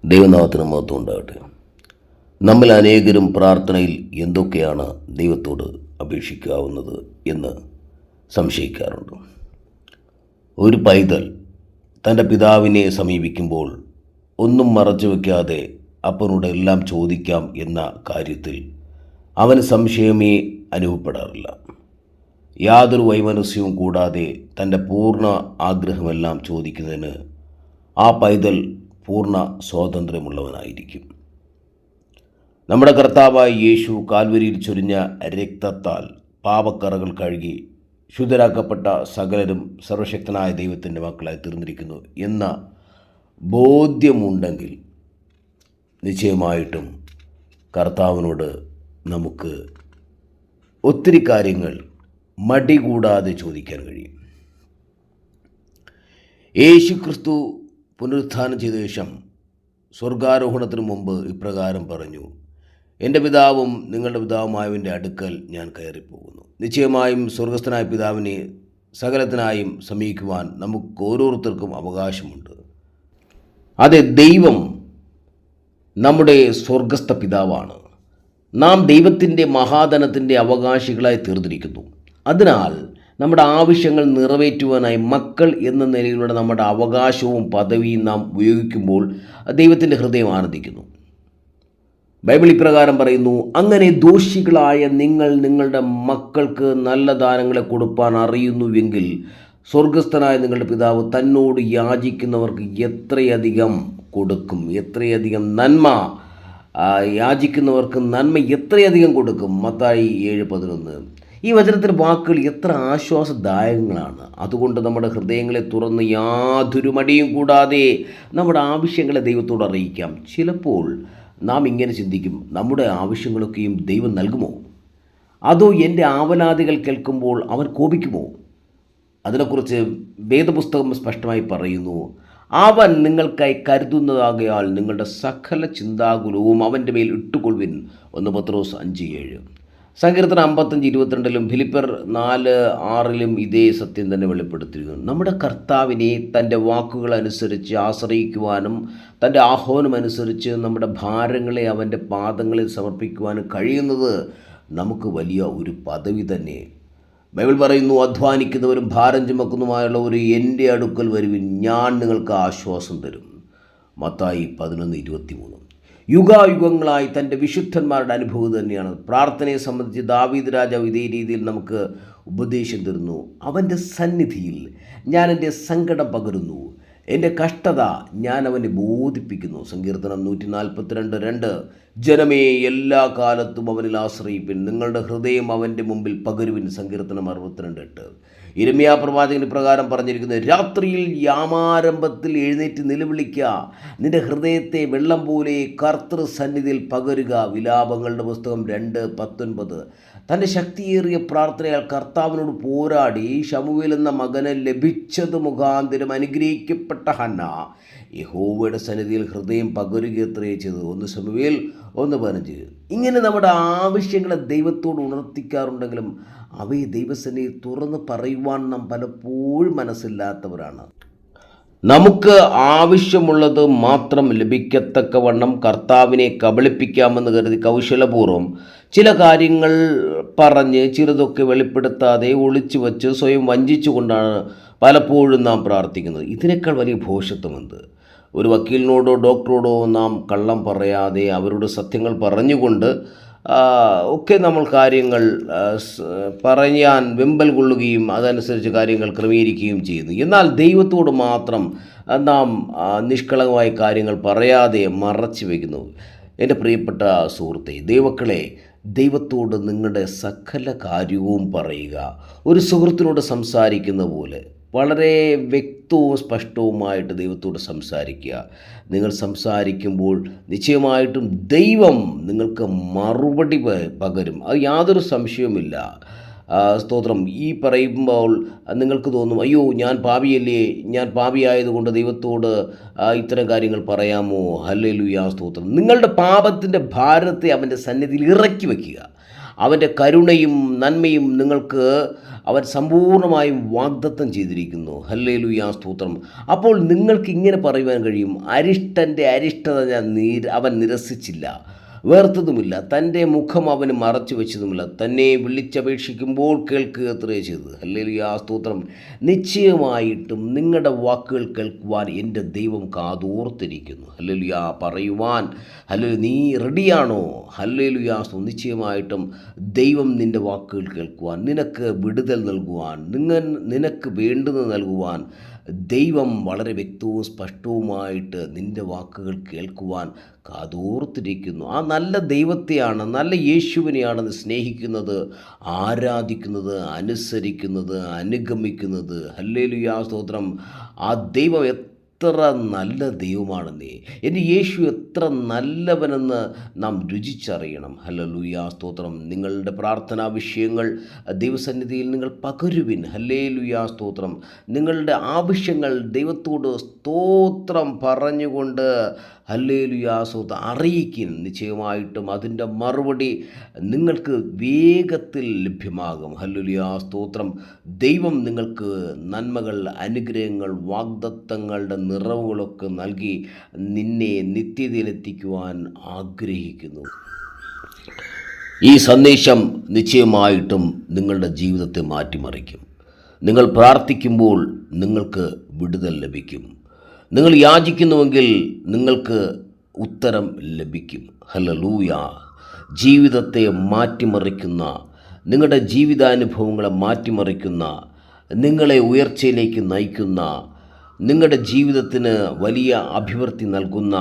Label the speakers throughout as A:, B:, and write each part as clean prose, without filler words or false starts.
A: ദൈവനാമത്തിന് മഹത്വം ഉണ്ടാകട്ടെ. നമ്മൾ അനേകരും പ്രാർത്ഥനയിൽ എന്തൊക്കെയാണ് ദൈവത്തോട് അപേക്ഷിക്കാവുന്നത് എന്ന് സംശയിക്കാറുണ്ട്. ഒരു പൈതൽ തൻ്റെ പിതാവിനെ സമീപിക്കുമ്പോൾ ഒന്നും മറച്ചു വയ്ക്കാതെ അപ്പനോട് എല്ലാം ചോദിക്കാം എന്ന കാര്യത്തിൽ അവന് സംശയമേ അനുഭവപ്പെടാറില്ല. യാതൊരു വൈമനസ്യവും കൂടാതെ തൻ്റെ പൂർണ്ണ ആഗ്രഹമെല്ലാം ചോദിക്കുന്നതിന് ആ പൈതൽ പൂർണ്ണ സ്വാതന്ത്ര്യമുള്ളവനായിരിക്കും. നമ്മുടെ കർത്താവായ യേശു കാൽവരിയിൽ ചൊരിഞ്ഞ രക്തത്താൽ പാപക്കറകൾ കഴുകി ശുദ്ധരാക്കപ്പെട്ട സകലരും സർവശക്തനായ ദൈവത്തിൻ്റെ മക്കളായി തീർന്നിരിക്കുന്നു എന്ന ബോധ്യമുണ്ടെങ്കിൽ നിശ്ചയമായിട്ടും കർത്താവിനോട് നമുക്ക് ഒത്തിരി കാര്യങ്ങൾ മടി കൂടാതെ ചോദിക്കാൻ കഴിയും. യേശു ക്രിസ്തു പുനരുത്ഥാനം ചെയ്ത ശേഷം സ്വർഗാരോഹണത്തിന് മുമ്പ് ഇപ്രകാരം പറഞ്ഞു: എൻ്റെ പിതാവും നിങ്ങളുടെ പിതാവുമായവൻ്റെ അടുക്കൽ ഞാൻ കയറിപ്പോകുന്നു. നിശ്ചയമായും സ്വർഗസ്ഥനായ പിതാവിനെ സകലത്തിനായും സമീപിക്കുവാൻ നമുക്ക് ഓരോരുത്തർക്കും അവകാശമുണ്ട്. അതെ, ദൈവം നമ്മുടെ സ്വർഗസ്ഥ പിതാവാണ്. നാം ദൈവത്തിൻ്റെ മഹാധനത്തിൻ്റെ അവകാശികളായി തീർന്നിരിക്കുന്നു. അതിനാൽ നമ്മുടെ ആവശ്യങ്ങൾ നിറവേറ്റുവാനായി മക്കൾ എന്ന നിലയിലുള്ള നമ്മുടെ അവകാശവും പദവിയും നാം ഉപയോഗിക്കുമ്പോൾ ദൈവത്തിൻ്റെ ഹൃദയം ആനന്ദിക്കുന്നു. ബൈബിൾ ഇപ്രകാരം പറയുന്നു: അങ്ങനെ ദോഷികളായ നിങ്ങൾ നിങ്ങളുടെ മക്കൾക്ക് നല്ല ദാനങ്ങളെ കൊടുപ്പാൻ അറിയുന്നുവെങ്കിൽ സ്വർഗസ്ഥനായ നിങ്ങളുടെ പിതാവ് തന്നോട് യാചിക്കുന്നവർക്ക് എത്രയധികം കൊടുക്കും, എത്രയധികം നന്മ യാചിക്കുന്നവർക്ക് നന്മ എത്രയധികം കൊടുക്കും. മത്തായി 7:11. ഈ വചനത്തിൻ്റെ വാക്കുകൾ എത്ര ആശ്വാസദായകങ്ങളാണ്. അതുകൊണ്ട് നമ്മുടെ ഹൃദയങ്ങളെ തുറന്ന് യാതൊരു മടിയും കൂടാതെ നമ്മുടെ ആവശ്യങ്ങളെ ദൈവത്തോട് അറിയിക്കാം. ചിലപ്പോൾ നാം ഇങ്ങനെ ചിന്തിക്കും: നമ്മുടെ ആവശ്യങ്ങളൊക്കെയും ദൈവം നൽകുമോ? അതോ എൻ്റെ ആവലാതികൾ കേൾക്കുമ്പോൾ അവൻ കോപിക്കുമോ? അതിനെക്കുറിച്ച് വേദപുസ്തകം സ്പഷ്ടമായി പറയുന്നു: അവൻ നിങ്ങൾക്കായി കരുതുന്നതാകയാൽ നിങ്ങളുടെ സകല ചിന്താകുലവും അവൻ്റെ മേൽ ഇട്ടുകൊള്ളുവിൻ. 1 പത്രോസ് 5:7. സങ്കീർത്തനം 55:22 ഫിലിപ്പർ 4:6 ഇതേ സത്യം തന്നെ വെളിപ്പെടുത്തിയിരിക്കുന്നു. നമ്മുടെ കർത്താവിനെ തൻ്റെ വാക്കുകൾ അനുസരിച്ച് ആശ്രയിക്കുവാനും തൻ്റെ ആഹ്വാനം അനുസരിച്ച് നമ്മുടെ ഭാരങ്ങളെ അവൻ്റെ പാദങ്ങളിൽ സമർപ്പിക്കുവാനും കഴിയുന്നത് നമുക്ക് വലിയ ഒരു പദവി തന്നെ. ബൈബിൾ പറയുന്നു: അധ്വാനിക്കുന്നവരും ഭാരം ചുമക്കുന്നതുമായുള്ളവർ എൻ്റെ അടുക്കൽ വരുവിൻ, ഞാൻ നിങ്ങൾക്ക് ആശ്വാസം തരും. മത്തായി 11:23. യുഗായുഗങ്ങളായി തൻ്റെ വിശുദ്ധന്മാരുടെ അനുഭവം തന്നെയാണ്. പ്രാർത്ഥനയെ സംബന്ധിച്ച് ദാവീദ് രാജാവ് ഇതേ രീതിയിൽ നമുക്ക് ഉപദേശം തരുന്നു: അവൻ്റെ സന്നിധിയിൽ ഞാൻ എൻ്റെ സങ്കടം പകരുന്നു, എൻ്റെ കഷ്ടത ഞാൻ അവനെ ബോധിപ്പിക്കുന്നു. സങ്കീർത്തനം 142:2. ജനമേ, എല്ലാ കാലത്തും അവനിൽ ആശ്രയിപ്പിൻ, നിങ്ങളുടെ ഹൃദയം അവൻ്റെ മുമ്പിൽ പകരുവിൻ. സങ്കീർത്തനം 62:8. യിരെമ്യാ പ്രവാചകൻ ഇപ്രകാരം പറഞ്ഞിരിക്കുന്നത്: രാത്രിയിൽ യാമാരംഭത്തിൽ എഴുന്നേറ്റ് നിലവിളിക്കുക, നിന്റെ ഹൃദയത്തെ വെള്ളം പോലെ കർത്തൃ സന്നിധിയിൽ പകരുക. വിലാപങ്ങളുടെ പുസ്തകം 2:19. തൻ്റെ ശക്തിയേറിയ പ്രാർത്ഥനയാൽ കർത്താവിനോട് പോരാടി ശമൂവേൽ എന്ന മകന് ലഭിച്ചത് മുഖാന്തരം അനുഗ്രഹിക്കപ്പെട്ട ഹന്ന യഹോവയുടെ സന്നിധിയിൽ ഹൃദയം പകരുകയത്രേ ചെയ്തത്. 1 ശമൂവേൽ 1:15. ഇങ്ങനെ നമ്മുടെ ആവശ്യങ്ങളെ ദൈവത്തോട് ഉണർത്തിക്കാറുണ്ടെങ്കിലും അവയെ ദൈവസന്നിധിയിൽ തുറന്ന് പറയുവാൻ നാം പലപ്പോഴും മനസ്സില്ലാത്തവരാണ്. നമുക്ക് ആവശ്യമുള്ളത് മാത്രം ലഭിക്കത്തക്കവണ്ണം കർത്താവിനെ കബളിപ്പിക്കാമെന്ന് കരുതി കൗശലപൂർവ്വം ചില കാര്യങ്ങൾ പറഞ്ഞ് ചിലതൊക്കെ വെളിപ്പെടുത്താതെ ഒളിച്ചു വച്ച് സ്വയം വഞ്ചിച്ചുകൊണ്ടാണ് പലപ്പോഴും നാം പ്രാർത്ഥിക്കുന്നത്. ഇതിനേക്കാൾ വലിയ ഭോഷത്വമെന്ത്? ഒരു വക്കീലിനോടോ ഡോക്ടറോടോ നാം കള്ളം പറയാതെ അവരുടെ സത്യങ്ങൾ പറഞ്ഞുകൊണ്ട് ഒക്കെ നമ്മൾ കാര്യങ്ങൾ പറയാൻ വെമ്പൽ കൊള്ളുകയും അതനുസരിച്ച് കാര്യങ്ങൾ ക്രമീകരിക്കുകയും ചെയ്യുന്നു. എന്നാൽ ദൈവത്തോട് മാത്രം നാം നിഷ്കളങ്കമായ കാര്യങ്ങൾ പറയാതെ മറച്ചു വയ്ക്കുന്നു. എൻ്റെ പ്രിയപ്പെട്ട സുഹൃത്തെ, ദൈവമക്കളെ, ദൈവത്തോട് നിങ്ങളുടെ സകല കാര്യവും പറയുക. ഒരു സുഹൃത്തിനോട് സംസാരിക്കുന്ന പോലെ വളരെ വ്യക്തവും സ്പഷ്ടവുമായിട്ട് ദൈവത്തോട് സംസാരിക്കുക. നിങ്ങൾ സംസാരിക്കുമ്പോൾ നിശ്ചയമായിട്ടും ദൈവം നിങ്ങൾക്ക് മറുപടി പകരും, അത് യാതൊരു സംശയവുമില്ല. സ്തോത്രം. ഈ പറയുമ്പോൾ നിങ്ങൾക്ക് തോന്നും: അയ്യോ, ഞാൻ പാപിയല്ലേ, ഞാൻ പാപിയായതുകൊണ്ട് ദൈവത്തോട് ഇത്തരം കാര്യങ്ങൾ പറയാമോ? ഹല്ലേലൂയ, സ്തോത്രം. നിങ്ങളുടെ പാപത്തിൻ്റെ ഭാരത്തെ അവൻ്റെ സന്നിധിയിൽ ഇറക്കി വയ്ക്കുക. അവൻ്റെ കരുണയും നന്മയും നിങ്ങൾക്ക് അവൻ സമ്പൂർണ്ണമായും വാഗ്ദത്തം ചെയ്തിരിക്കുന്നു. ഹല്ലേലൂയ, സ്തോത്രം. അപ്പോൾ നിങ്ങൾക്ക് ഇങ്ങനെ പറയുവാൻ കഴിയും, അരിഷ്ടൻ്റെ അരിഷ്ടത അവൻ നിരസിച്ചില്ല, വേർത്തതുമില്ല, തൻ്റെ മുഖം അവന് മറച്ചു വെച്ചതുമില്ല, തന്നെ വിളിച്ചപേക്ഷിക്കുമ്പോൾ കേൾക്കുക അത്രേ ചെയ്തത്. ഹല്ലേലൂയ, സ്തോത്രം. നിശ്ചയമായിട്ടും നിങ്ങളുടെ വാക്കുകൾ കേൾക്കുവാൻ എൻ്റെ ദൈവം കാതോർത്തിരിക്കുന്നു. ഹല്ലേലൂയ പറയുവാൻ. ഹല്ലേലൂയ, നീ റെഡിയാണോ? ഹല്ലേലൂയ, നിശ്ചയമായിട്ടും ദൈവം നിൻ്റെ വാക്കുകൾ കേൾക്കുവാൻ, നിനക്ക് വിടുതൽ നൽകുവാൻ, നിനക്ക് വേണ്ടുന്നത് നൽകുവാൻ ദൈവം വളരെ വ്യക്തവും സ്പഷ്ടവുമായിട്ട് നിൻ്റെ വാക്കുകൾ കേൾക്കുവാൻ കാതോർത്തിരിക്കുന്നു. ആ നല്ല ദൈവത്തെയാണ്, നല്ല യേശുവിനെയാണ് നീ സ്നേഹിക്കുന്നത്, ആരാധിക്കുന്നത്, അനുസരിക്കുന്നത്, അനുഗമിക്കുന്നത്. ഹല്ലേലൂയ, സ്തോത്രം. ആ ദൈവം എത്ര നല്ല ദൈവമാണെന്നേ, എൻ്റെ യേശു എത്ര നല്ലവനെന്ന് നാം രുചിച്ചറിയണം. ഹല്ലേലൂയ, സ്തോത്രം. നിങ്ങളുടെ പ്രാർത്ഥനാ വിഷയങ്ങൾ ദൈവസന്നിധിയിൽ നിങ്ങൾ പകരുവിൻ. ഹല്ലേലൂയ, സ്തോത്രം. നിങ്ങളുടെ ആവശ്യങ്ങൾ ദൈവത്തോട് സ്തോത്രം പറഞ്ഞുകൊണ്ട് ഹല്ലേലൂയ, സ്തോത്രം അറിയിക്കും. നിശ്ചയമായിട്ടും അതിൻ്റെ മറുപടി നിങ്ങൾക്ക് വേഗത്തിൽ ലഭ്യമാകും. ഹല്ലേലൂയ, സ്തോത്രം. ദൈവം നിങ്ങൾക്ക് നന്മകൾ, അനുഗ്രഹങ്ങൾ, വാഗ്ദത്തങ്ങളുടെ നിറവുകളൊക്കെ നൽകി നിന്നെ നിത്യതയിലെത്തിക്കുവാൻ ആഗ്രഹിക്കുന്നു. ഈ സന്ദേശം നിശ്ചയമായിട്ടും നിങ്ങളുടെ ജീവിതത്തെ മാറ്റിമറിക്കും. നിങ്ങൾ പ്രാർത്ഥിക്കുമ്പോൾ നിങ്ങൾക്ക് വിടുതൽ ലഭിക്കും. നിങ്ങൾ യാചിക്കുന്നുവെങ്കിൽ നിങ്ങൾക്ക് ഉത്തരം ലഭിക്കും. ഹല്ലേലൂയ. ജീവിതത്തെ മാറ്റിമറിക്കുന്ന, നിങ്ങളുടെ ജീവിതാനുഭവങ്ങളെ മാറ്റിമറിക്കുന്ന, നിങ്ങളെ ഉയർച്ചയിലേക്ക് നയിക്കുന്ന, നിങ്ങളുടെ ജീവിതത്തിന് വലിയ അഭിവൃദ്ധി നൽകുന്ന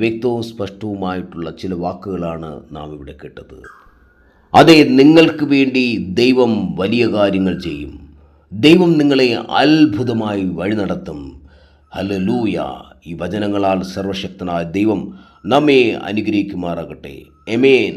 A: വ്യക്തവും സ്പഷ്ടവുമായിട്ടുള്ള ചില വാക്കുകളാണ് നാം ഇവിടെ കേട്ടത്. അതെ, നിങ്ങൾക്ക് വേണ്ടി ദൈവം വലിയ കാര്യങ്ങൾ ചെയ്യും. ദൈവം നിങ്ങളെ അത്ഭുതമായി വഴി നടത്തും. ഹല്ലേലൂയ. ഈ വചനങ്ങളാൽ സർവശക്തനായ ദൈവം നമ്മെ അനുഗ്രഹിക്കുമാറാകട്ടെ. ആമേൻ.